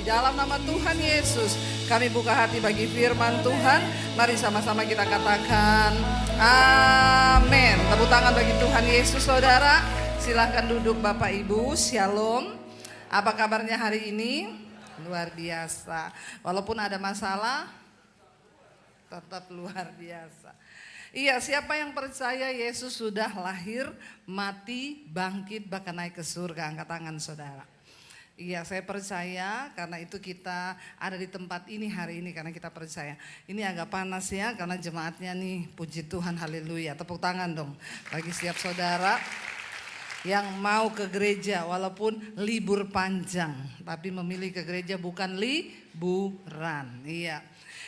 dalam nama Tuhan Yesus, kami buka hati bagi firman Tuhan. Mari sama-sama kita katakan amin. Tepuk tangan bagi Tuhan Yesus, saudara. Silahkan duduk Bapak Ibu, shalom. Apa kabarnya hari ini? Luar biasa. Walaupun ada masalah, tetap luar biasa. Iya, siapa yang percaya Yesus sudah lahir, mati, bangkit, bahkan naik ke surga? Angkat tangan saudara. Iya, saya percaya, karena itu kita ada di tempat ini hari ini karena kita percaya. Ini agak panas ya karena jemaatnya nih, puji Tuhan, haleluya. Tepuk tangan dong bagi setiap saudara yang mau ke gereja walaupun libur panjang, tapi memilih ke gereja bukan liburan. Iya.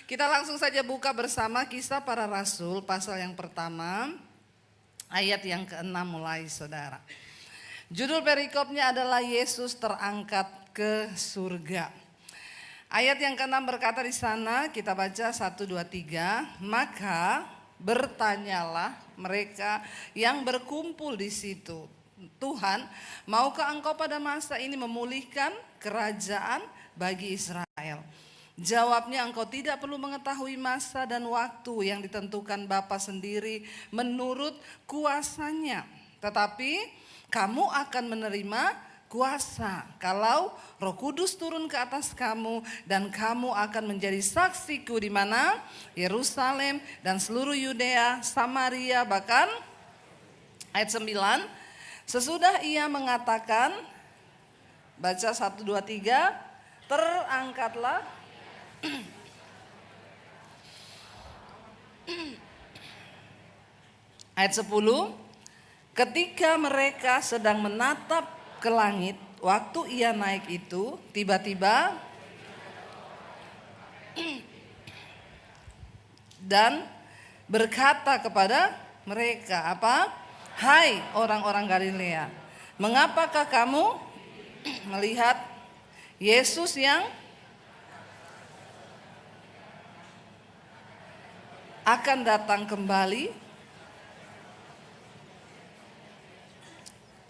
Kita langsung saja buka bersama Kisah Para Rasul pasal yang pertama, ayat yang ke-6 mulai saudara. Judul perikopnya adalah Yesus terangkat ke surga. Ayat yang ke-6 berkata di sana, kita baca 1, 2, 3. Maka bertanyalah mereka yang berkumpul di situ, Tuhan, maukah engkau pada masa ini memulihkan kerajaan bagi Israel? Jawabnya, engkau tidak perlu mengetahui masa dan waktu yang ditentukan Bapa sendiri menurut kuasanya. Tetapi kamu akan menerima kuasa kalau Roh Kudus turun ke atas kamu, dan kamu akan menjadi saksiku di mana? Yerusalem dan seluruh Yudea, Samaria, bahkan ayat 9. Sesudah ia mengatakan, baca 1, 2, 3, terangkatlah ayat 10. Ketika mereka sedang menatap ke langit, waktu ia naik itu, tiba-tiba dan berkata kepada mereka, apa? Hai orang-orang Galilea, mengapakah kamu melihat Yesus yang akan datang kembali?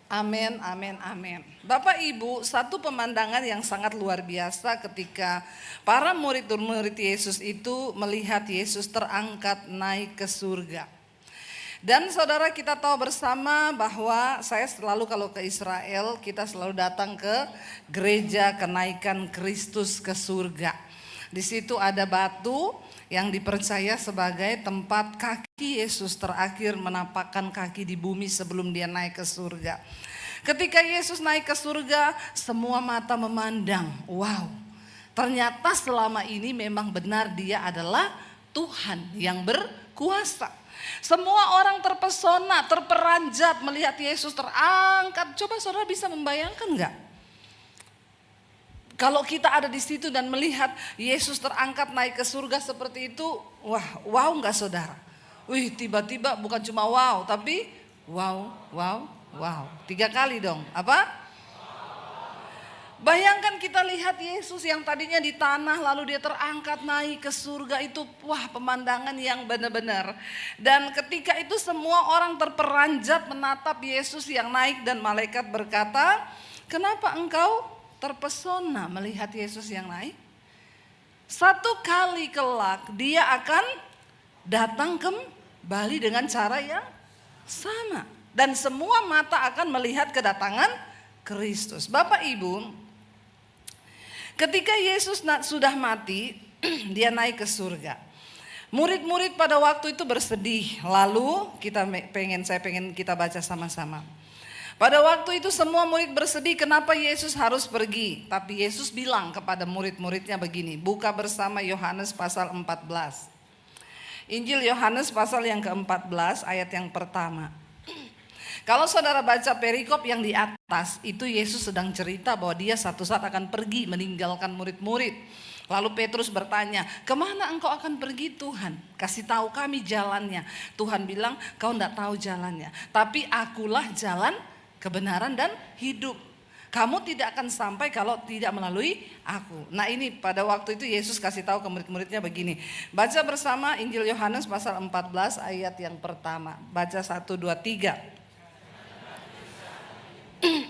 Amin, amin, amin. Bapak Ibu, satu pemandangan yang sangat luar biasa ketika para murid-murid Yesus itu melihat Yesus terangkat naik ke surga. Dan saudara, kita tahu bersama bahwa saya selalu kalau ke Israel, kita selalu datang ke gereja kenaikan Kristus ke surga. Di situ ada batu yang dipercaya sebagai tempat kaki Yesus terakhir menapakkan kaki di bumi sebelum dia naik ke surga. Ketika Yesus naik ke surga, semua mata memandang, wow, ternyata selama ini memang benar dia adalah Tuhan yang berkuasa. Semua orang terpesona, terperanjat melihat Yesus terangkat. Coba saudara bisa membayangkan enggak? Kalau kita ada di situ dan melihat Yesus terangkat naik ke surga seperti itu, wah, wow enggak saudara? Wih, tiba-tiba bukan cuma wow, tapi wow, wow, wow. 3 kali dong, apa? Bayangkan kita lihat Yesus yang tadinya di tanah lalu dia terangkat naik ke surga itu, wah, pemandangan yang benar-benar. Dan ketika itu semua orang terperanjat menatap Yesus yang naik dan malaikat berkata, kenapa engkau terpesona melihat Yesus yang naik? Satu kali kelak dia akan datang kembali dengan cara yang sama. Dan semua mata akan melihat kedatangan Kristus. Bapak Ibu, ketika Yesus sudah mati, dia naik ke surga. Murid-murid pada waktu itu bersedih. Lalu saya pengen kita baca sama-sama. Pada waktu itu semua murid bersedih, kenapa Yesus harus pergi? Tapi Yesus bilang kepada murid-muridnya begini, buka bersama Yohanes pasal 14. Injil Yohanes pasal yang ke-14 ayat yang pertama. Kalau saudara baca perikop yang di atas, itu Yesus sedang cerita bahwa dia satu saat akan pergi meninggalkan murid-murid. Lalu Petrus bertanya, kemana engkau akan pergi Tuhan? Kasih tahu kami jalannya. Tuhan bilang, kau enggak tahu jalannya, tapi akulah jalan, kebenaran dan hidup. Kamu tidak akan sampai kalau tidak melalui aku. Nah ini pada waktu itu Yesus kasih tahu ke murid-muridnya begini. Baca bersama Injil Yohanes pasal 14 ayat yang pertama. Baca 1, 2, 3.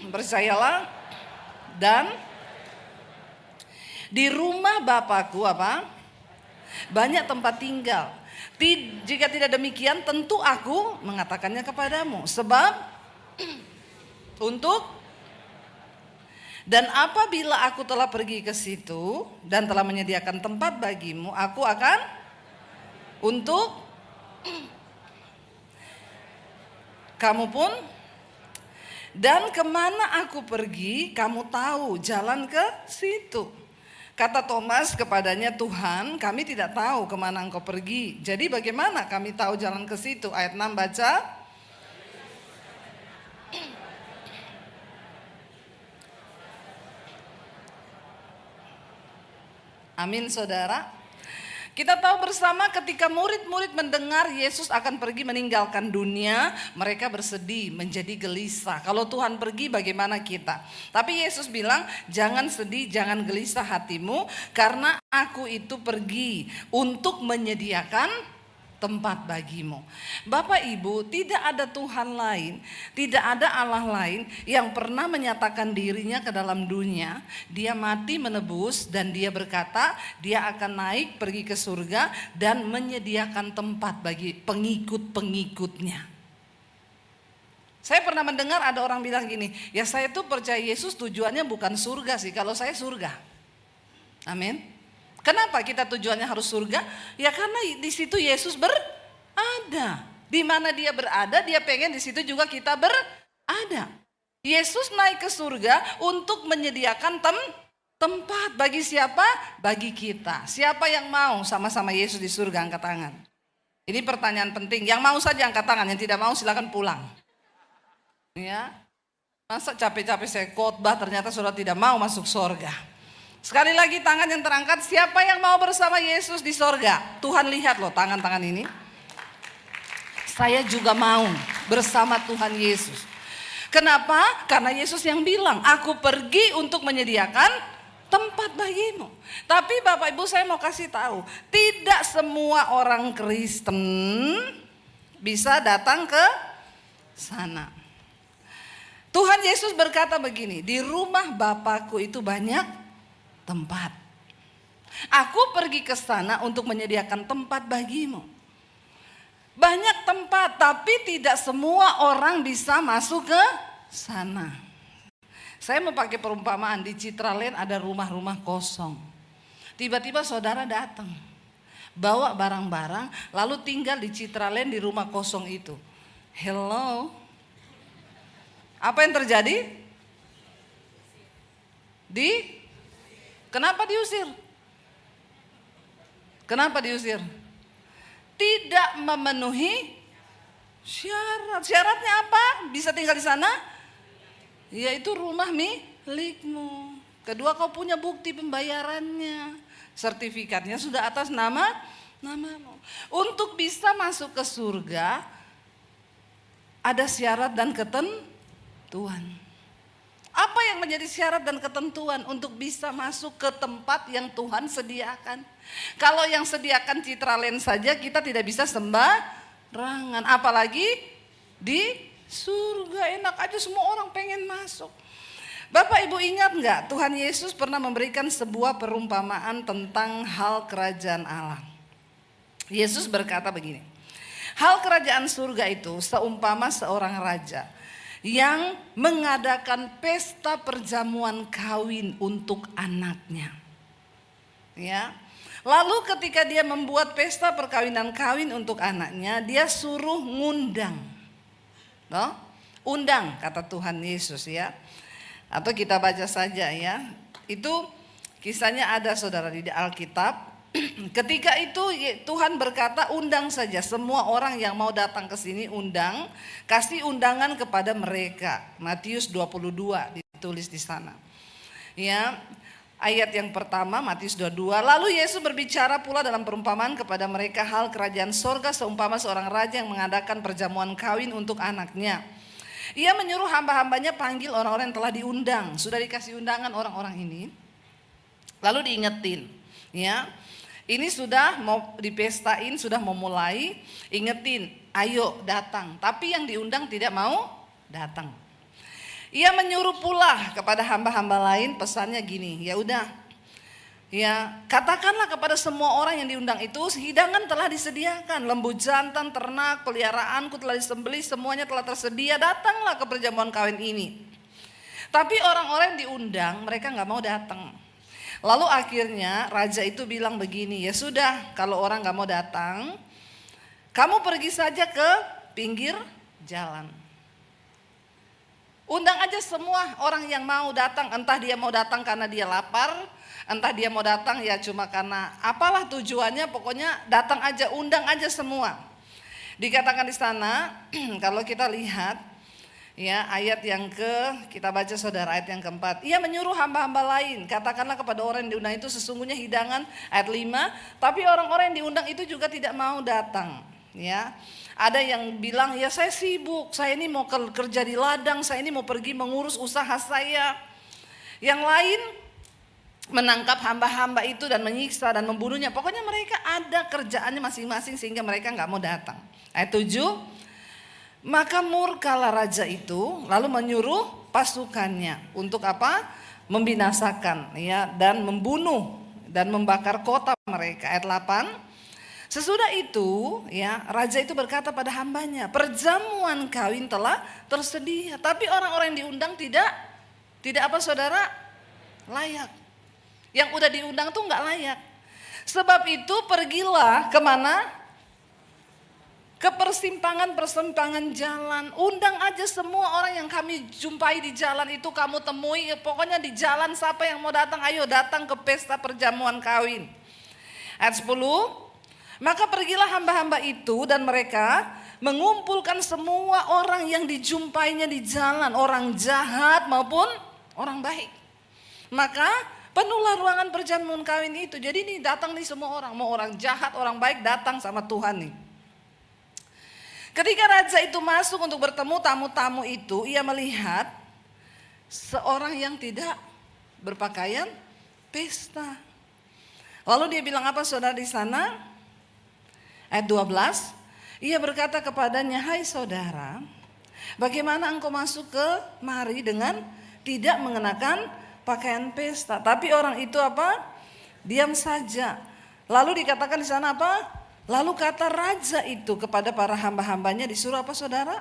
Percayalah dan Di rumah Bapakku apa? Banyak tempat tinggal. Jika tidak demikian tentu aku mengatakannya kepadamu. Sebab untuk dan apabila aku telah pergi ke situ dan telah menyediakan tempat bagimu, aku akan untuk kamu pun, dan kemana aku pergi kamu tahu jalan ke situ. Kata Thomas kepadanya, Tuhan, kami tidak tahu kemana engkau pergi. Jadi bagaimana kami tahu jalan ke situ? Ayat 6 baca. Amin saudara. Kita tahu bersama ketika murid-murid mendengar Yesus akan pergi meninggalkan dunia, mereka bersedih, menjadi gelisah. Kalau Tuhan pergi bagaimana kita? Tapi Yesus bilang, jangan sedih, jangan gelisah hatimu, karena aku itu pergi untuk menyediakan tempat bagimu. Bapak Ibu, tidak ada Tuhan lain, tidak ada Allah lain yang pernah menyatakan dirinya ke dalam dunia. Dia mati menebus dan dia berkata dia akan naik pergi ke surga dan menyediakan tempat bagi pengikut-pengikutnya. Saya pernah mendengar ada orang bilang gini, ya saya tuh percaya Yesus tujuannya bukan surga sih, kalau saya surga. Amin. Kenapa kita tujuannya harus surga? Ya karena di situ Yesus berada. Di mana dia berada, dia pengen di situ juga kita berada. Yesus naik ke surga untuk menyediakan tempat bagi siapa? Bagi kita. Siapa yang mau sama-sama Yesus di surga? Angkat tangan. Ini pertanyaan penting. Yang mau saja angkat tangan, yang tidak mau silakan pulang. Ya. Masa capek-capek saya khotbah ternyata saudara tidak mau masuk surga. Sekali lagi tangan yang terangkat, siapa yang mau bersama Yesus di sorga? Tuhan lihat loh tangan-tangan ini. Saya juga mau bersama Tuhan Yesus. Kenapa? Karena Yesus yang bilang, aku pergi untuk menyediakan tempat bagimu. Tapi Bapak Ibu saya mau kasih tahu, tidak semua orang Kristen bisa datang ke sana. Tuhan Yesus berkata begini, di rumah Bapakku itu banyak tempat. Aku pergi ke sana untuk menyediakan tempat bagimu. Banyak tempat, tapi tidak semua orang bisa masuk ke sana. Saya mau pakai perumpamaan, di Citraland ada rumah-rumah kosong. Tiba-tiba saudara datang, bawa barang-barang, lalu tinggal di Citraland di rumah kosong itu. Hello? Apa yang terjadi? Kenapa diusir? Kenapa diusir? Tidak memenuhi syarat. Syaratnya apa? Bisa tinggal di sana? Yaitu rumah milikmu. Kedua, kau punya bukti pembayarannya. Sertifikatnya sudah atas namamu. Untuk bisa masuk ke surga, ada syarat dan ketentuan. Apa yang menjadi syarat dan ketentuan untuk bisa masuk ke tempat yang Tuhan sediakan? Kalau yang sediakan Citraland saja kita tidak bisa sembarangan, apalagi di surga. Enak aja semua orang pengen masuk. Bapak Ibu ingat nggak Tuhan Yesus pernah memberikan sebuah perumpamaan tentang hal kerajaan Allah. Yesus berkata begini, hal kerajaan surga itu seumpama seorang raja yang mengadakan pesta perjamuan kawin untuk anaknya. Ya. Lalu ketika dia membuat pesta perkawinan kawin untuk anaknya, dia suruh ngundang. No? Undang kata Tuhan Yesus ya. Atau kita baca saja ya. Itu kisahnya ada saudara di Alkitab. Ketika itu Tuhan berkata undang saja semua orang yang mau datang ke sini, undang, kasih undangan kepada mereka. Matius 22 ditulis di sana. Ya, ayat yang pertama Matius 22. Lalu Yesus berbicara pula dalam perumpamaan kepada mereka hal kerajaan sorga seumpama seorang raja yang mengadakan perjamuan kawin untuk anaknya. Ia menyuruh hamba-hambanya panggil orang-orang yang telah diundang. Sudah dikasih undangan orang-orang ini. Lalu diingetin, ya. Ini sudah mau dipestain, sudah mau mulai, ingetin, ayo datang. Tapi yang diundang tidak mau datang. Ia menyuruh pula kepada hamba-hamba lain, pesannya gini, ya udah, Ya, katakanlah kepada semua orang yang diundang itu, hidangan telah disediakan, lembu jantan, ternak, peliharaanku telah disembelih, semuanya telah tersedia, datanglah ke perjamuan kawin ini. Tapi orang-orang yang diundang, mereka nggak mau datang. Lalu akhirnya raja itu bilang begini, ya sudah, kalau orang nggak mau datang, kamu pergi saja ke pinggir jalan. Undang aja semua orang yang mau datang, entah dia mau datang karena dia lapar, entah dia mau datang ya cuma karena apalah tujuannya, pokoknya datang aja, undang aja semua. Dikatakan di sana kalau kita lihat ya ayat yang kita baca saudara, ayat yang keempat. Ia menyuruh hamba-hamba lain, katakanlah kepada orang yang diundang itu sesungguhnya hidangan, ayat 5. Tapi orang-orang yang diundang itu juga tidak mau datang. Ya, ada yang bilang ya saya sibuk, saya ini mau kerja di ladang, saya ini mau pergi mengurus usaha saya. Yang lain menangkap hamba-hamba itu dan menyiksa dan membunuhnya. Pokoknya mereka ada kerjaannya masing-masing sehingga mereka nggak mau datang. Ayat 7. Maka murkalah raja itu lalu menyuruh pasukannya untuk apa? Membinasakan ya dan membunuh dan membakar kota mereka. Ayat 8. Sesudah itu ya raja itu berkata pada hambanya, perjamuan kawin telah tersedia, tapi orang-orang yang diundang tidak apa saudara? Layak. Yang udah diundang tuh nggak layak. Sebab itu pergilah kemana? Ke persimpangan jalan. Undang aja semua orang yang kami jumpai di jalan itu, kamu temui. Pokoknya di jalan siapa yang mau datang, ayo datang ke pesta perjamuan kawin. Ayat 10. Maka pergilah hamba-hamba itu dan mereka mengumpulkan semua orang yang dijumpainya di jalan, orang jahat maupun orang baik. Maka penuhlah ruangan perjamuan kawin itu. Jadi ini datang nih semua orang, mau orang jahat, orang baik datang sama Tuhan nih. Ketika raja itu masuk untuk bertemu tamu-tamu itu, ia melihat seorang yang tidak berpakaian pesta. Lalu dia bilang apa saudara di sana? Ayat 12, ia berkata kepadanya, hai saudara, bagaimana engkau masuk ke mari dengan tidak mengenakan pakaian pesta? Tapi orang itu apa? Diam saja. Lalu dikatakan di sana apa? Lalu kata raja itu kepada para hamba-hambanya, disuruh apa saudara?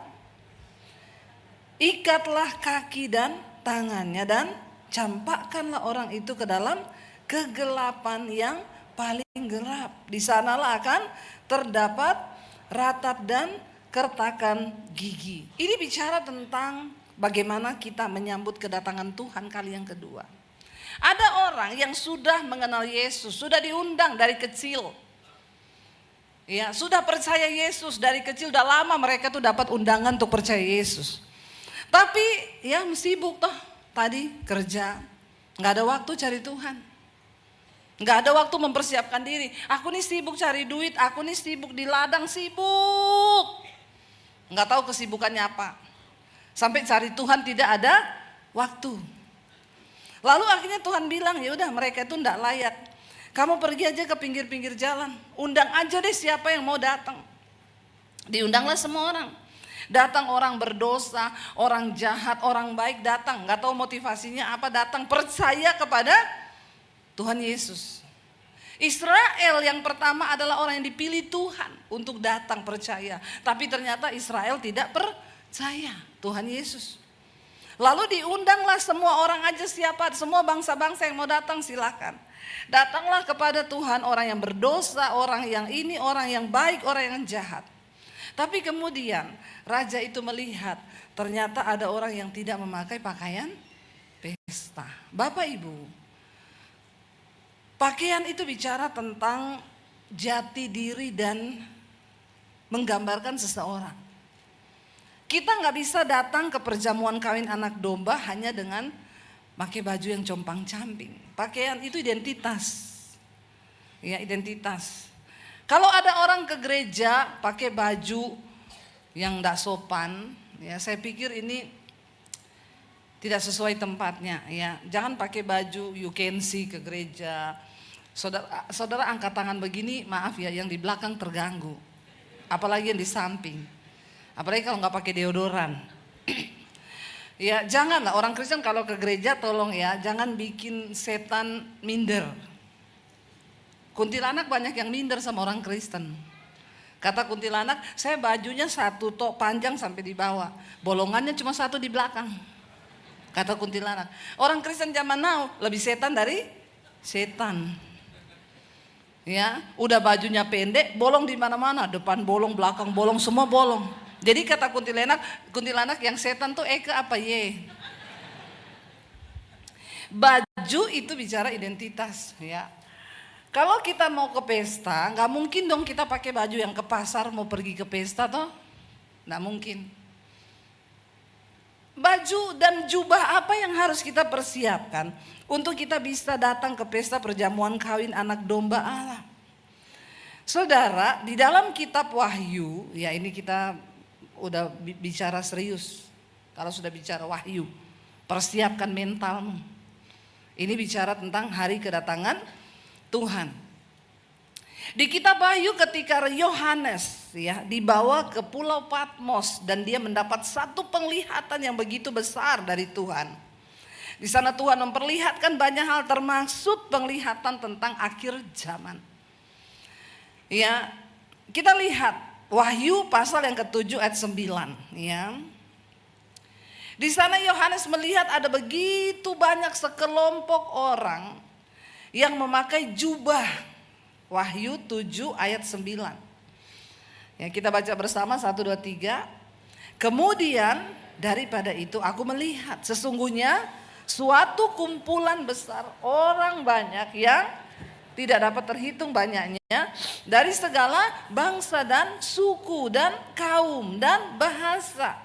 Ikatlah kaki dan tangannya dan campakkanlah orang itu ke dalam kegelapan yang paling gelap. Di sanalah akan terdapat ratap dan kertakan gigi. Ini bicara tentang bagaimana kita menyambut kedatangan Tuhan kali yang kedua. Ada orang yang sudah mengenal Yesus, sudah diundang dari kecil. Ya, sudah percaya Yesus dari kecil, udah lama mereka tuh dapat undangan untuk percaya Yesus. Tapi ya sibuk toh, tadi kerja, nggak ada waktu cari Tuhan. Nggak ada waktu mempersiapkan diri. Aku nih sibuk cari duit, aku nih sibuk di ladang, sibuk. Nggak tahu kesibukannya apa. Sampai cari Tuhan tidak ada waktu. Lalu akhirnya Tuhan bilang, ya udah mereka itu nggak layak. Kamu pergi aja ke pinggir-pinggir jalan. Undang aja deh siapa yang mau datang. Diundanglah semua orang. Datang orang berdosa, orang jahat, orang baik datang. Nggak tahu motivasinya apa, datang percaya kepada Tuhan Yesus. Israel yang pertama adalah orang yang dipilih Tuhan untuk datang percaya. Tapi ternyata Israel tidak percaya Tuhan Yesus. Lalu diundanglah semua orang aja siapa, semua bangsa-bangsa yang mau datang silakan. Datanglah kepada Tuhan orang yang berdosa, orang yang ini, orang yang baik, orang yang jahat. Tapi kemudian raja itu melihat ternyata ada orang yang tidak memakai pakaian pesta. Bapak Ibu, pakaian itu bicara tentang jati diri dan menggambarkan seseorang. Kita nggak bisa datang ke perjamuan kawin anak domba hanya dengan pakai baju yang compang-camping. Pakaian itu identitas. Ya, identitas. Kalau ada orang ke gereja pakai baju yang nggak sopan, ya saya pikir ini tidak sesuai tempatnya. Ya, jangan pakai baju you can see ke gereja. Saudara angkat tangan begini, maaf ya, yang di belakang terganggu. Apalagi yang di samping. Apalagi kalau nggak pakai deodoran. Ya janganlah orang Kristen kalau ke gereja tolong ya, jangan bikin setan minder. Kuntilanak banyak yang minder sama orang Kristen. Kata kuntilanak, saya bajunya satu tok panjang sampai di bawah, bolongannya cuma satu di belakang. Kata kuntilanak. Orang Kristen zaman now lebih setan dari setan. Ya, udah bajunya pendek, bolong di mana-mana, depan bolong, belakang bolong, semua bolong. Jadi kata kuntilanak yang setan tuh Eke apa ye? Baju itu bicara identitas, ya. Kalau kita mau ke pesta, nggak mungkin dong kita pakai baju yang ke pasar mau pergi ke pesta toh, nggak mungkin. Baju dan jubah apa yang harus kita persiapkan untuk kita bisa datang ke pesta perjamuan kawin anak domba Allah? Saudara, di dalam kitab Wahyu, ya ini kita udah bicara serius. Kalau sudah bicara Wahyu, persiapkan mentalmu. Ini bicara tentang hari kedatangan Tuhan. Di kitab Wahyu ketika Yohanes ya dibawa ke Pulau Patmos dan dia mendapat satu penglihatan yang begitu besar dari Tuhan. Di sana Tuhan memperlihatkan banyak hal termasuk penglihatan tentang akhir zaman. Ya, kita lihat Wahyu pasal yang ke-7 ayat 9 ya. Di sana Yohanes melihat ada begitu banyak sekelompok orang yang memakai jubah. Wahyu 7 ayat 9. Ya, kita baca bersama 1, 2, 3. Kemudian daripada itu aku melihat sesungguhnya suatu kumpulan besar orang banyak yang tidak dapat terhitung banyaknya dari segala bangsa dan suku dan kaum dan bahasa,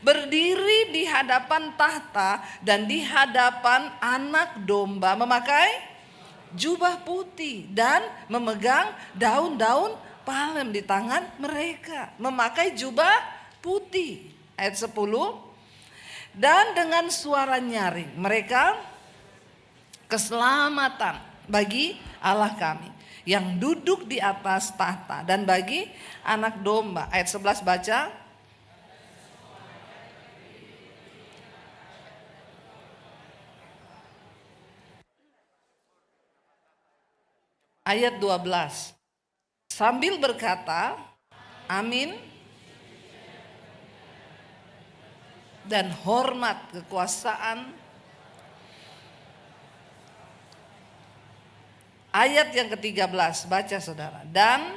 berdiri di hadapan tahta dan di hadapan anak domba, memakai jubah putih dan memegang daun-daun palem di tangan mereka. Memakai jubah putih. Ayat 10. Dan dengan suara nyaring mereka, keselamatan bagi Allah kami yang duduk di atas tahta dan bagi anak domba. Ayat 11 baca. Ayat 12. Sambil berkata, amin, dan hormat kekuasaan. Ayat yang ke-13, baca saudara. Dan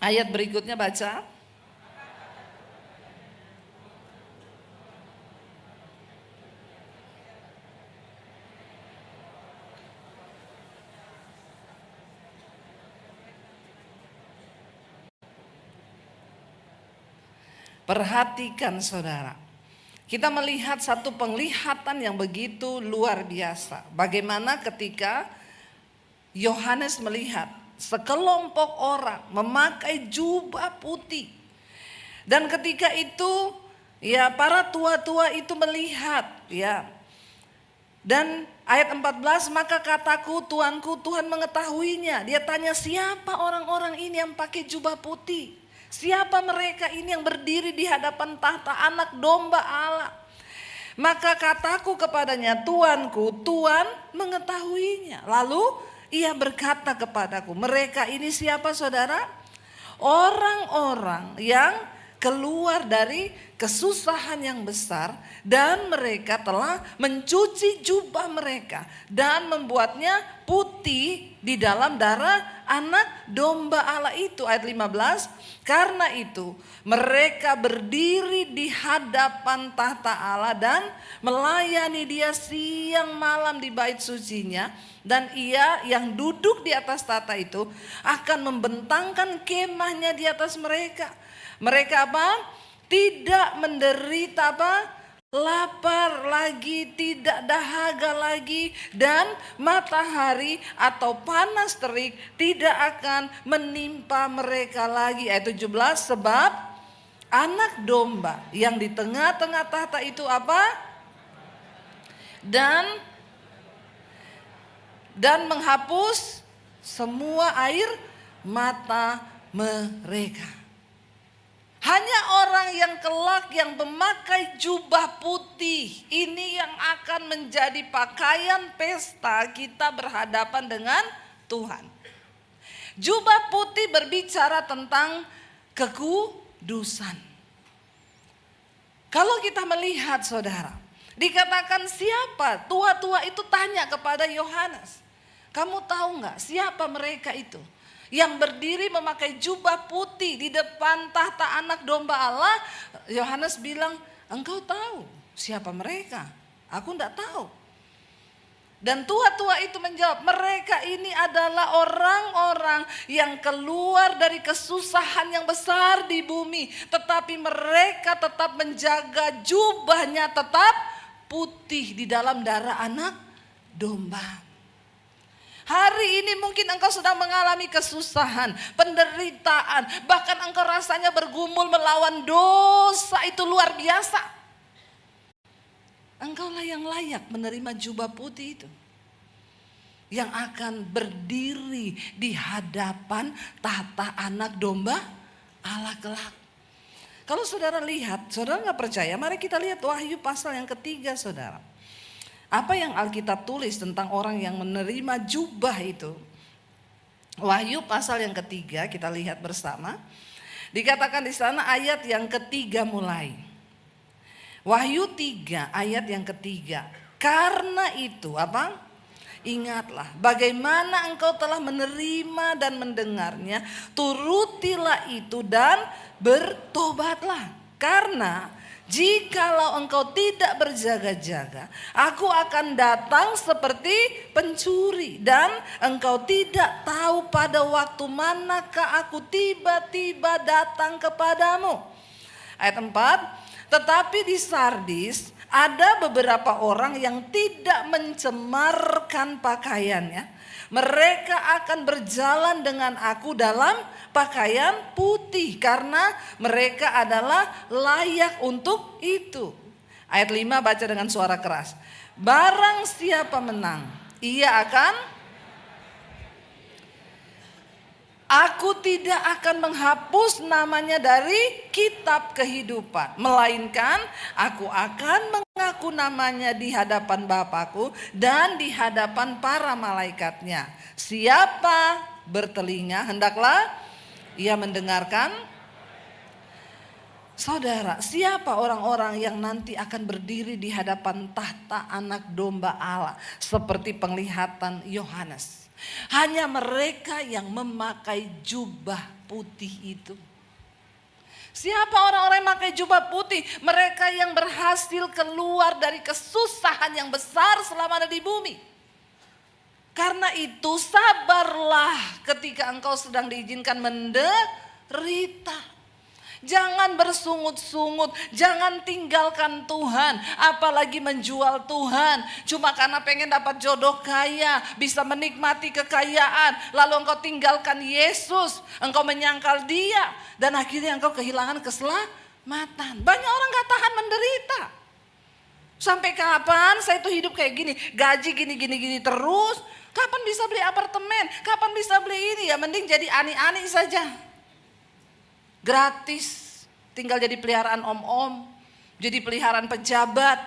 ayat berikutnya baca. Perhatikan saudara, kita melihat satu penglihatan yang begitu luar biasa. Bagaimana ketika Yohanes melihat sekelompok orang memakai jubah putih. Dan ketika itu ya para tua-tua itu melihat ya. Dan ayat 14, maka kataku Tuanku, Tuhan mengetahuinya. Dia tanya, siapa orang-orang ini yang pakai jubah putih? Siapa mereka ini yang berdiri di hadapan tahta anak domba Allah? Maka kataku kepadanya, Tuanku, Tuhan mengetahuinya. Lalu ia berkata kepadaku, mereka ini siapa saudara? Orang-orang yang keluar dari kesusahan yang besar dan mereka telah mencuci jubah mereka dan membuatnya putih di dalam darah anak domba Allah itu. Ayat 15, karena itu mereka berdiri di hadapan tahta Allah dan melayani dia siang malam di bait sucinya. Dan ia yang duduk di atas tahta itu akan membentangkan kemahnya di atas mereka. Mereka apa? Tidak menderita apa? Lapar lagi, tidak dahaga lagi, dan matahari atau panas terik tidak akan menimpa mereka lagi. Ayat 17, sebab anak domba yang di tengah-tengah tahta itu apa? Dan menghapus semua air mata mereka. Hanya orang yang kelak yang memakai jubah putih, ini yang akan menjadi pakaian pesta kita berhadapan dengan Tuhan. Jubah putih berbicara tentang kekudusan. Kalau kita melihat saudara, dikatakan siapa? Tua-tua itu tanya kepada Yohanes, kamu tahu nggak siapa mereka itu? Yang berdiri memakai jubah putih di depan tahta anak domba Allah. Yohanes bilang, engkau tahu siapa mereka? Aku enggak tahu. Dan tua-tua itu menjawab, mereka ini adalah orang-orang yang keluar dari kesusahan yang besar di bumi. Tetapi mereka tetap menjaga jubahnya tetap putih di dalam darah anak domba. Hari ini mungkin engkau sedang mengalami kesusahan, penderitaan, bahkan engkau rasanya bergumul melawan dosa itu luar biasa. Engkaulah yang layak menerima jubah putih itu, yang akan berdiri di hadapan tahta anak domba Allah kelak. Kalau saudara lihat, saudara gak percaya, mari kita lihat Wahyu pasal yang ketiga saudara. Apa yang Alkitab tulis tentang orang yang menerima jubah itu? Wahyu pasal yang ketiga kita lihat bersama. Dikatakan di sana ayat yang ketiga mulai. Wahyu 3 ayat yang ketiga. Karena itu apa? Ingatlah bagaimana engkau telah menerima dan mendengarnya. Turutilah itu dan bertobatlah. Karena jikalau engkau tidak berjaga-jaga, aku akan datang seperti pencuri, dan engkau tidak tahu pada waktu manakah aku tiba-tiba datang kepadamu. Ayat 4, tetapi di Sardis ada beberapa orang yang tidak mencemarkan pakaiannya. Mereka akan berjalan dengan aku dalam pakaian putih karena mereka adalah layak untuk itu. Ayat 5 baca dengan suara keras. Barang siapa menang, ia akan, aku tidak akan menghapus namanya dari kitab kehidupan, melainkan aku akan mengaku namanya di hadapan Bapakku dan di hadapan para malaikatnya. Siapa bertelinga hendaklah ia mendengarkan. Saudara, siapa orang-orang yang nanti akan berdiri di hadapan tahta anak domba Allah seperti penglihatan Yohanes? Hanya mereka yang memakai jubah putih itu. Siapa orang-orang yang memakai jubah putih? Mereka yang berhasil keluar dari kesusahan yang besar selama ada di bumi. Karena itu sabarlah ketika engkau sedang diizinkan menderita. Jangan bersungut-sungut, jangan tinggalkan Tuhan, apalagi menjual Tuhan. Cuma karena pengen dapat jodoh kaya, bisa menikmati kekayaan, lalu engkau tinggalkan Yesus, engkau menyangkal Dia, dan akhirnya engkau kehilangan keselamatan. Banyak orang gak tahan menderita. Sampai kapan saya tuh hidup kayak gini, gaji gini terus. Kapan bisa beli apartemen, kapan bisa beli ini, ya mending jadi ani-ani saja. Gratis, tinggal jadi peliharaan om-om, jadi peliharaan pejabat,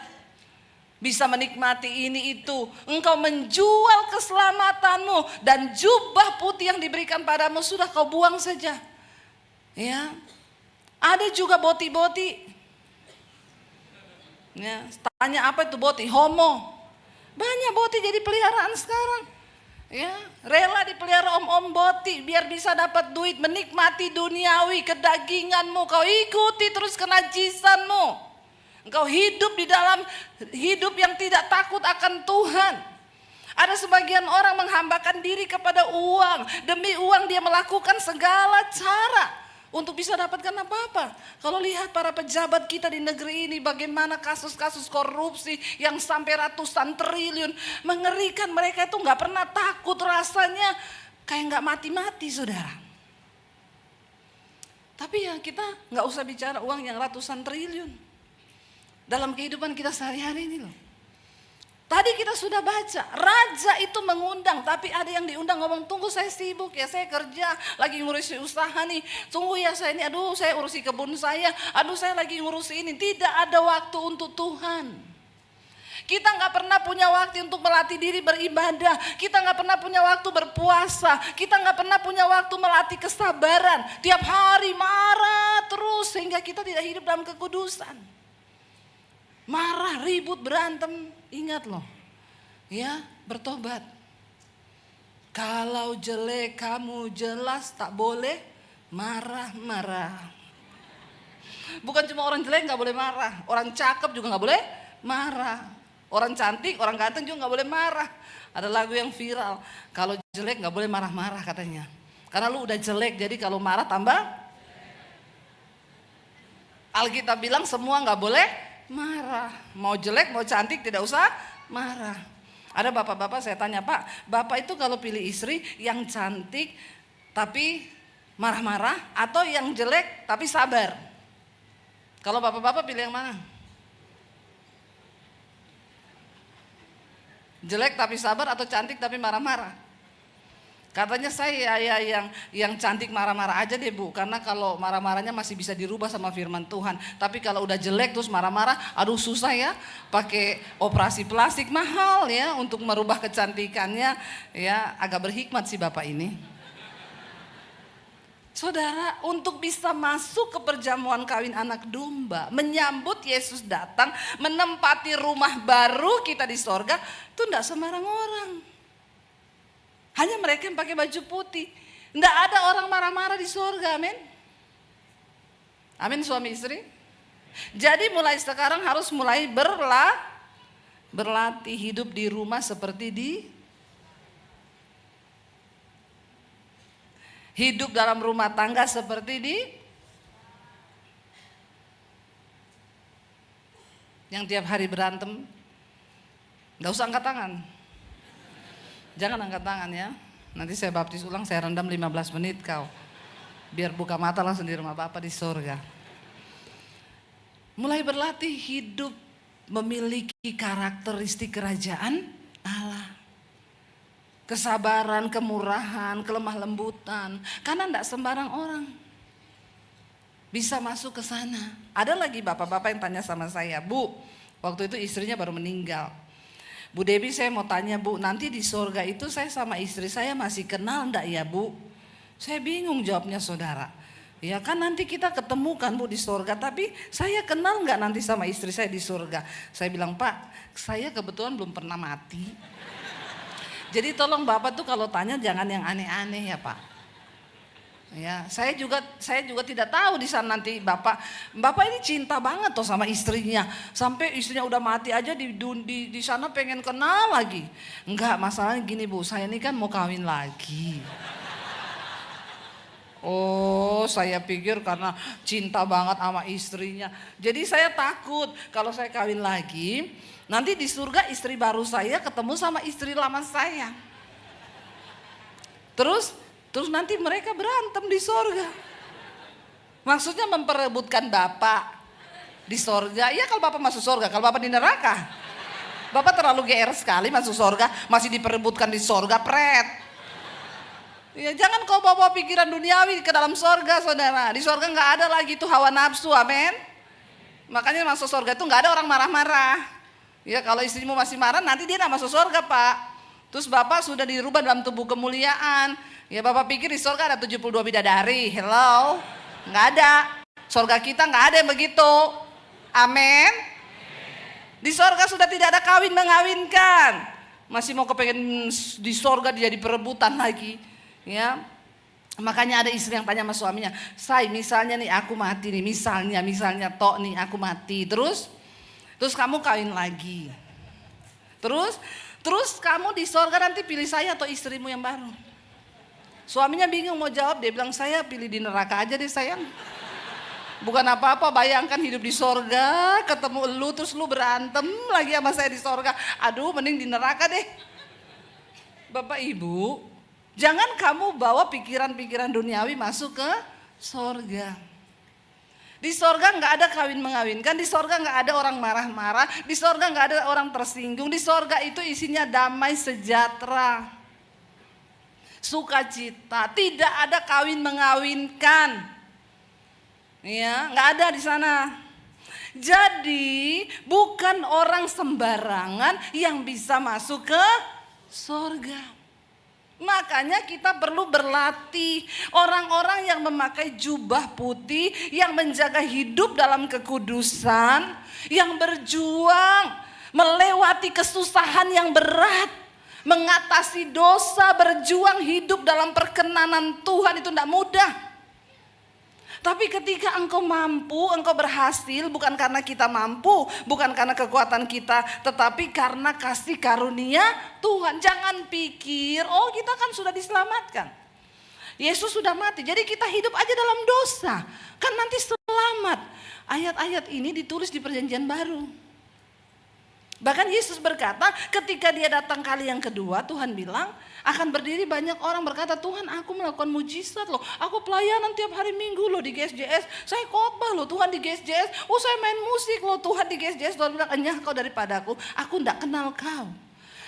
bisa menikmati ini itu. Engkau menjual keselamatanmu dan jubah putih yang diberikan padamu sudah kau buang saja. Ya, ada juga boti-boti. Ya, tanya apa itu boti? Homo. Banyak boti jadi peliharaan sekarang. Ya, rela dipelihara om-om boti biar bisa dapat duit, menikmati duniawi, kedaginganmu, kau ikuti terus kenajisanmu. Engkau hidup di dalam hidup yang tidak takut akan Tuhan. Ada sebagian orang menghambakan diri kepada uang, demi uang dia melakukan segala cara untuk bisa dapatkan apa-apa. Kalau lihat para pejabat kita di negeri ini, bagaimana kasus-kasus korupsi yang sampai ratusan triliun, mengerikan. Mereka itu gak pernah takut, rasanya kayak gak mati-mati saudara. Tapi ya kita gak usah bicara uang yang ratusan triliun. Dalam kehidupan kita sehari-hari ini loh. Tadi kita sudah baca, raja itu mengundang, tapi ada yang diundang ngomong, tunggu saya sibuk ya, saya kerja, lagi ngurusi usaha nih. Tunggu ya saya ini, aduh saya urusi kebun saya, aduh saya lagi ngurusi ini. Tidak ada waktu untuk Tuhan. Kita nggak pernah punya waktu untuk melatih diri beribadah. Kita nggak pernah punya waktu berpuasa. Kita nggak pernah punya waktu melatih kesabaran. Tiap hari marah terus sehingga kita tidak hidup dalam kekudusan. Marah, ribut, berantem. Ingat loh, ya bertobat. Kalau jelek kamu jelas tak boleh marah-marah. Bukan cuma orang jelek nggak boleh marah, orang cakep juga nggak boleh marah. Orang cantik, orang ganteng juga nggak boleh marah. Ada lagu yang viral, kalau jelek nggak boleh marah-marah katanya. Karena lu udah jelek, jadi kalau marah tambah. Alkitab bilang semua nggak boleh marah. Mau jelek, mau cantik tidak usah marah. Ada bapak-bapak saya tanya, Pak, bapak itu kalau pilih istri yang cantik tapi marah-marah atau yang jelek tapi sabar? Kalau bapak-bapak pilih yang mana? Jelek tapi sabar atau cantik tapi marah-marah? Katanya saya ya yang cantik marah-marah aja deh Bu, karena kalau marah-marahnya masih bisa dirubah sama firman Tuhan. Tapi kalau udah jelek terus marah-marah, aduh susah ya, pakai operasi plastik mahal ya untuk merubah kecantikannya. Ya agak berhikmat sih Bapak ini. Saudara, untuk bisa masuk ke perjamuan kawin anak domba, menyambut Yesus datang, menempati rumah baru kita di sorga, itu enggak sembarang orang. Hanya mereka yang pakai baju putih. Enggak ada orang marah-marah di surga, amin. Amin suami istri. Jadi mulai sekarang harus mulai berlatih hidup di rumah seperti hidup dalam rumah tangga seperti yang tiap hari berantem. Enggak usah angkat tangan. Jangan angkat tangan ya. Nanti saya baptis ulang, saya rendam 15 menit kau. Biar buka mata langsung di rumah Bapa di surga. Mulai berlatih hidup memiliki karakteristik kerajaan Allah. Kesabaran, kemurahan, kelemah lembutan. Karena enggak sembarang orang bisa masuk ke sana. Ada lagi bapak-bapak yang tanya sama saya, Bu, waktu itu istrinya baru meninggal. Bu Debbie, saya mau tanya Bu, nanti di surga itu saya sama istri saya masih kenal enggak ya Bu? Saya bingung jawabnya saudara. Ya kan nanti kita ketemu kan Bu di surga, tapi saya kenal enggak nanti sama istri saya di surga? Saya bilang, Pak, saya kebetulan belum pernah mati. Jadi tolong Bapak tuh kalau tanya jangan yang aneh-aneh ya Pak. Ya, saya juga tidak tahu di sana nanti Bapak ini cinta banget tuh sama istrinya. Sampai istrinya udah mati aja di sana pengen kenal lagi. Enggak, masalahnya gini Bu, saya ini kan mau kawin lagi. Oh, saya pikir karena cinta banget sama istrinya. Jadi saya takut kalau saya kawin lagi, nanti di surga istri baru saya ketemu sama istri lama saya. Terus nanti mereka berantem di sorga. Maksudnya memperebutkan Bapak di sorga. Iya kalau Bapak masuk sorga, kalau Bapak di neraka. Bapak terlalu GR sekali masuk sorga, masih diperebutkan di sorga, pret. Ya jangan kau bawa pikiran duniawi ke dalam sorga saudara. Di sorga gak ada lagi tuh hawa nafsu, amin. Makanya masuk sorga itu gak ada orang marah-marah. Ya kalau istrimu masih marah nanti dia gak masuk sorga Pak. Terus Bapak sudah dirubah dalam tubuh kemuliaan. Ya Bapak pikir di surga ada 72 bidadari, hello? Nggak ada, surga kita nggak ada yang begitu, amin. Di surga sudah tidak ada kawin mengawinkan. Masih mau kepengen di surga dia jadi perebutan lagi. Ya, makanya ada istri yang tanya sama suaminya, say misalnya nih aku mati nih, misalnya tok nih aku mati, terus kamu kawin lagi. Terus kamu di surga nanti pilih saya atau istrimu yang baru? Suaminya bingung mau jawab, dia bilang saya pilih di neraka aja deh sayang. Bukan apa-apa, bayangkan hidup di sorga, ketemu lu terus lu berantem lagi sama saya di sorga. Aduh mending di neraka deh. Bapak Ibu, jangan kamu bawa pikiran-pikiran duniawi masuk ke sorga. Di sorga nggak ada kawin mengawinkan, di sorga nggak ada orang marah-marah, di sorga nggak ada orang tersinggung. Di sorga itu isinya damai sejahtera, sukacita, tidak ada kawin mengawinkan. Ya, nggak ada di sana. Jadi bukan orang sembarangan yang bisa masuk ke sorga. Makanya kita perlu berlatih orang-orang yang memakai jubah putih, yang menjaga hidup dalam kekudusan, yang berjuang melewati kesusahan yang berat, mengatasi dosa, berjuang hidup dalam perkenanan Tuhan itu tidak mudah. Tapi ketika engkau mampu, engkau berhasil, bukan karena kita mampu, bukan karena kekuatan kita, tetapi karena kasih karunia Tuhan. Jangan pikir, oh kita kan sudah diselamatkan, Yesus sudah mati, jadi kita hidup aja dalam dosa, kan nanti selamat. Ayat-ayat ini ditulis di Perjanjian Baru. Bahkan Yesus berkata ketika dia datang kali yang kedua, Tuhan bilang akan berdiri banyak orang berkata, Tuhan aku melakukan mujizat loh, aku pelayanan tiap hari Minggu loh di GSJS, saya khotbah loh Tuhan di GSJS, oh saya main musik loh Tuhan di GSJS. Tuhan bilang, enyah kau daripadaku, aku tidak kenal kau,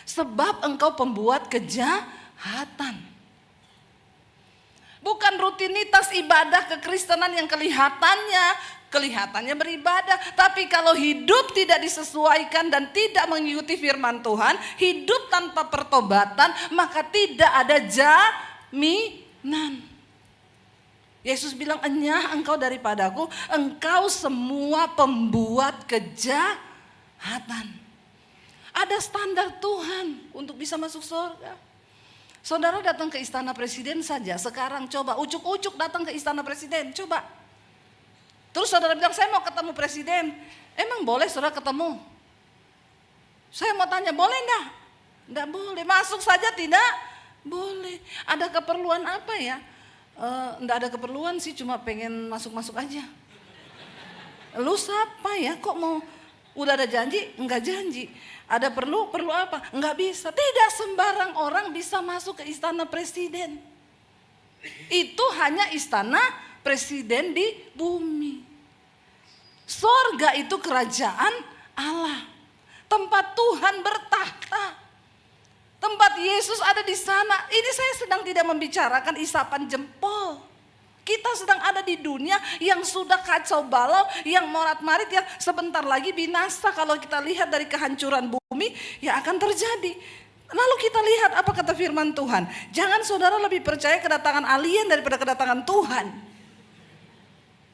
sebab engkau pembuat kejahatan. Bukan rutinitas ibadah kekristenan yang kelihatannya beribadah, tapi kalau hidup tidak disesuaikan dan tidak mengikuti firman Tuhan, hidup tanpa pertobatan, maka tidak ada jaminan. Yesus bilang, enyah engkau daripadaku, engkau semua pembuat kejahatan. Ada standar Tuhan untuk bisa masuk surga. Saudara datang ke istana presiden saja, sekarang coba ucuk-ucuk datang ke istana presiden, coba. Terus saudara bilang, saya mau ketemu presiden. Emang boleh saudara ketemu? Saya mau tanya, boleh enggak? Enggak boleh. Masuk saja tidak boleh. Ada keperluan apa ya? Enggak ada keperluan sih, cuma pengen masuk-masuk aja. Lu siapa ya? Kok mau? Udah ada janji? Enggak janji. Ada perlu apa? Enggak bisa. Tidak sembarang orang bisa masuk ke istana presiden. Itu hanya istana presiden di bumi. Sorga itu kerajaan Allah, tempat Tuhan bertahta, tempat Yesus ada di sana. Ini saya sedang tidak membicarakan isapan jempol. Kita sedang ada di dunia yang sudah kacau balau, yang morat-marit, yang sebentar lagi binasa. Kalau kita lihat dari kehancuran bumi yang akan terjadi. Lalu kita lihat apa kata firman Tuhan. Jangan saudara lebih percaya kedatangan alien daripada kedatangan Tuhan.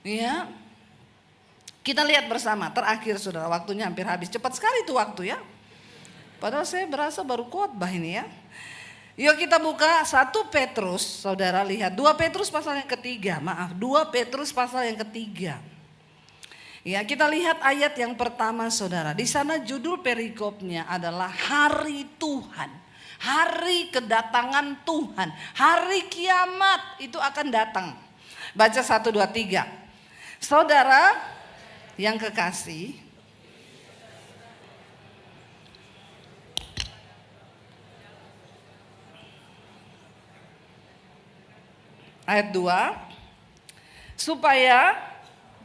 Ya, kita lihat bersama. Terakhir saudara, waktunya hampir habis. Cepat sekali itu waktu ya. Padahal saya berasa baru khotbah ini ya. Yuk kita buka 1 Petrus, saudara lihat 2 Petrus pasal yang ketiga, 2 Petrus pasal yang ketiga. Ya, kita lihat ayat yang pertama saudara. Di sana judul perikopnya adalah hari Tuhan. Hari kedatangan Tuhan. Hari kiamat itu akan datang. Baca 1, 2, 3. Saudara yang kekasih, ayat 2, supaya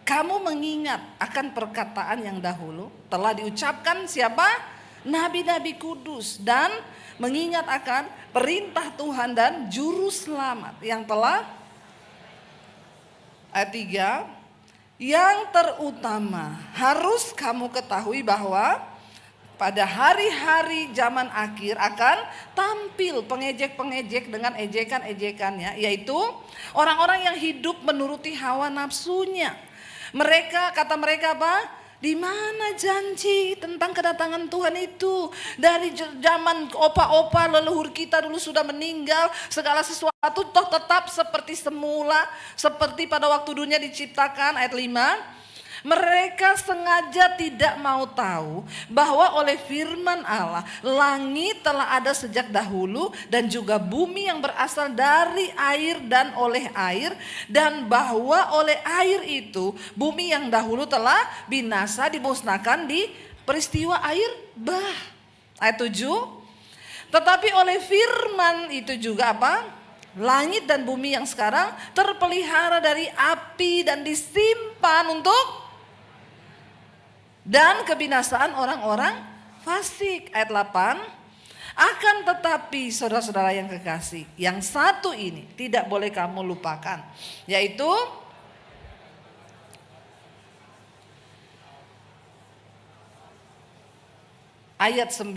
kamu mengingat akan perkataan yang dahulu telah diucapkan siapa? Nabi-nabi kudus, dan mengingat akan perintah Tuhan dan juru selamat yang telah, ayat 3, yang terutama harus kamu ketahui bahwa pada hari-hari zaman akhir akan tampil pengejek-pengejek dengan ejekan-ejekannya, yaitu orang-orang yang hidup menuruti hawa nafsunya. Mereka, kata mereka apa? Di mana janji tentang kedatangan Tuhan itu? Dari zaman opa-opa leluhur kita dulu sudah meninggal, segala sesuatu toh tetap seperti semula, seperti pada waktu dunia diciptakan. Ayat 5. Mereka sengaja tidak mau tahu bahwa oleh firman Allah langit telah ada sejak dahulu dan juga bumi yang berasal dari air dan oleh air, dan bahwa oleh air itu bumi yang dahulu telah binasa dimusnahkan di peristiwa air bah. Ayat 7. Tetapi oleh firman itu juga apa? Langit dan bumi yang sekarang terpelihara dari api dan disimpan disimpan untuk dan kebinasaan orang-orang fasik. Ayat 8. Akan tetapi saudara-saudara yang kekasih, yang satu ini tidak boleh kamu lupakan, yaitu ayat 9.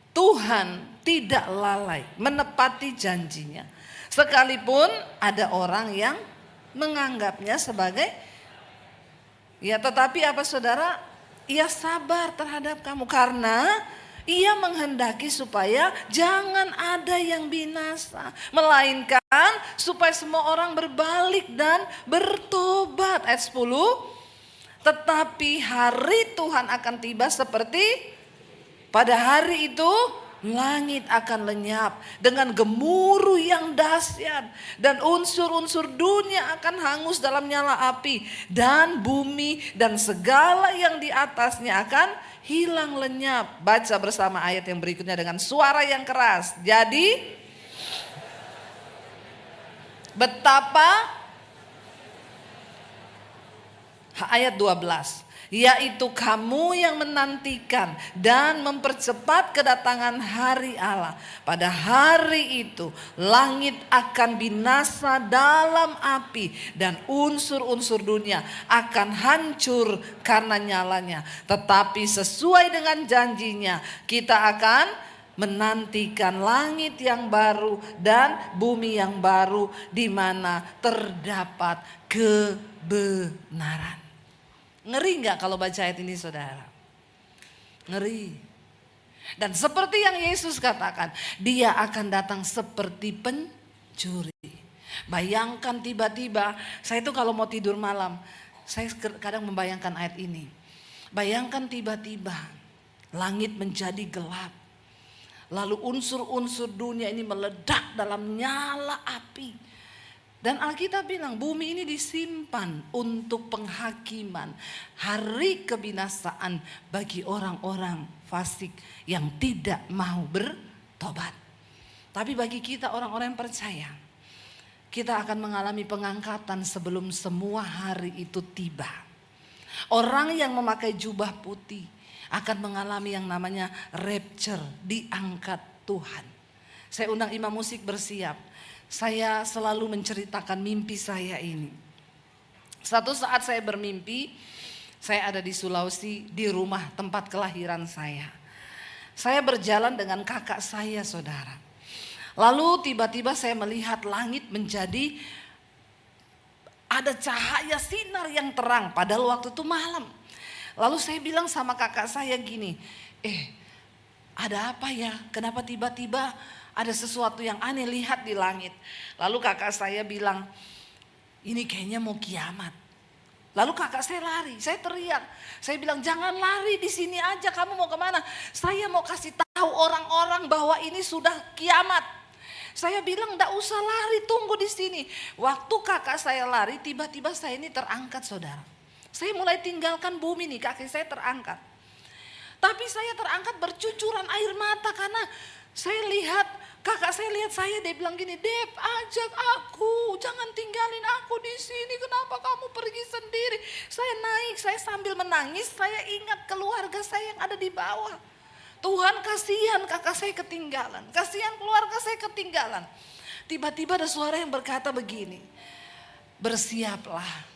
Tuhan tidak lalai menepati janjinya, sekalipun ada orang yang menganggapnya sebagai tetapi apa saudara? Ia sabar terhadap kamu karena ia menghendaki supaya jangan ada yang binasa, melainkan supaya semua orang berbalik dan bertobat. Ayat 10. Tetapi hari Tuhan akan tiba seperti pada hari itu langit akan lenyap dengan gemuruh yang dahsyat, dan unsur-unsur dunia akan hangus dalam nyala api, dan bumi dan segala yang di atasnya akan hilang lenyap. Baca bersama ayat yang berikutnya dengan suara yang keras. Jadi betapa, ayat 12, yaitu kamu yang menantikan dan mempercepat kedatangan hari Allah. Pada hari itu langit akan binasa dalam api, dan unsur-unsur dunia akan hancur karena nyalanya. Tetapi sesuai dengan janjinya, kita akan menantikan langit yang baru dan bumi yang baru di mana terdapat kebenaran. Ngeri gak kalau baca ayat ini saudara? Ngeri. Dan seperti yang Yesus katakan, dia akan datang seperti pencuri. Bayangkan tiba-tiba, saya itu kalau mau tidur malam, saya kadang membayangkan ayat ini. Bayangkan tiba-tiba langit menjadi gelap. Lalu unsur-unsur dunia ini meledak dalam nyala api. Dan Alkitab bilang bumi ini disimpan untuk penghakiman, hari kebinasaan bagi orang-orang fasik yang tidak mau bertobat. Tapi bagi kita orang-orang yang percaya, kita akan mengalami pengangkatan sebelum semua hari itu tiba. Orang yang memakai jubah putih akan mengalami yang namanya rapture, diangkat Tuhan. Saya undang imam musik bersiap. Saya selalu menceritakan mimpi saya ini. Satu saat saya bermimpi, saya ada di Sulawesi, di rumah tempat kelahiran saya. Saya berjalan dengan kakak saya saudara. Lalu tiba-tiba saya melihat langit menjadi ada cahaya sinar yang terang, padahal waktu itu malam. Lalu saya bilang sama kakak saya gini, ada apa ya? Kenapa tiba-tiba ada sesuatu yang aneh lihat di langit? Lalu kakak saya bilang, ini kayaknya mau kiamat. Lalu kakak saya lari, saya teriak. Saya bilang, jangan lari, di sini aja, kamu mau kemana? Saya mau kasih tahu orang-orang bahwa ini sudah kiamat. Saya bilang, enggak usah lari, tunggu di sini. Waktu kakak saya lari, tiba-tiba saya ini terangkat saudara. Saya mulai tinggalkan bumi nih, kaki saya terangkat. Tapi saya terangkat bercucuran air mata karena saya lihat, kakak saya lihat saya, dia bilang gini, Dep, ajak aku, jangan tinggalin aku di sini. Kenapa kamu pergi sendiri? Saya naik, saya sambil menangis, saya ingat keluarga saya yang ada di bawah. Tuhan, kasihan kakak saya ketinggalan, kasihan keluarga saya ketinggalan. Tiba-tiba ada suara yang berkata begini, bersiaplah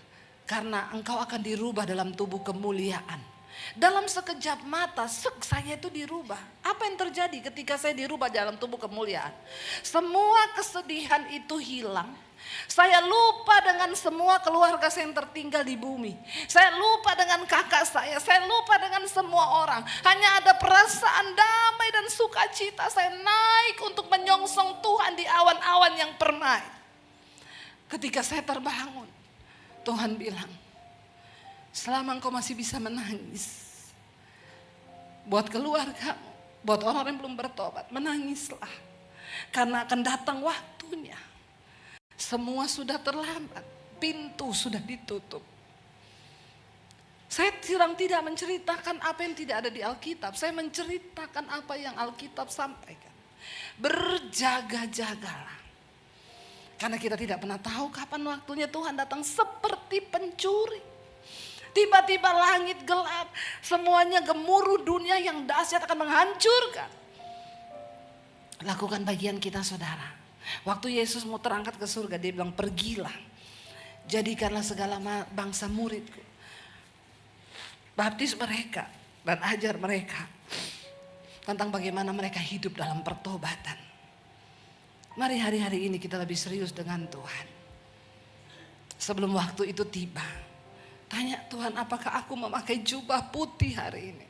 karena engkau akan dirubah dalam tubuh kemuliaan. Dalam sekejap mata saya itu dirubah. Apa yang terjadi ketika saya dirubah dalam tubuh kemuliaan? Semua kesedihan itu hilang. Saya lupa dengan semua keluarga saya yang tertinggal di bumi. Saya lupa dengan kakak saya lupa dengan semua orang. Hanya ada perasaan damai dan sukacita. Saya naik untuk menyongsong Tuhan di awan-awan yang permai. Ketika saya terbangun, Tuhan bilang, selama engkau masih bisa menangis, buat keluarga, buat orang yang belum bertobat, menangislah. Karena akan datang waktunya. Semua sudah terlambat, pintu sudah ditutup. Saya sedang tidak menceritakan apa yang tidak ada di Alkitab. Saya menceritakan apa yang Alkitab sampaikan. Berjaga-jagalah. Karena kita tidak pernah tahu kapan waktunya Tuhan datang seperti pencuri. Tiba-tiba langit gelap, semuanya gemuruh, dunia yang dahsyat akan menghancurkan. Lakukan bagian kita saudara. Waktu Yesus mau terangkat ke surga, dia bilang pergilah. Jadikanlah segala bangsa muridku. Baptis mereka dan ajar mereka tentang bagaimana mereka hidup dalam pertobatan. Mari hari-hari ini kita lebih serius dengan Tuhan. Sebelum waktu itu tiba, tanya Tuhan, apakah aku memakai jubah putih hari ini?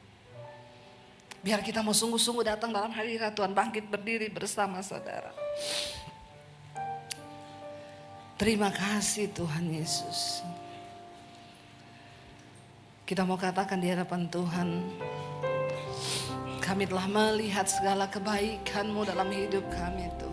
Biar kita mau sungguh-sungguh datang dalam hadirat Tuhan, bangkit berdiri bersama saudara. Terima kasih Tuhan Yesus. Kita mau katakan di hadapan Tuhan, kami telah melihat segala kebaikan-Mu dalam hidup kami Tuhan.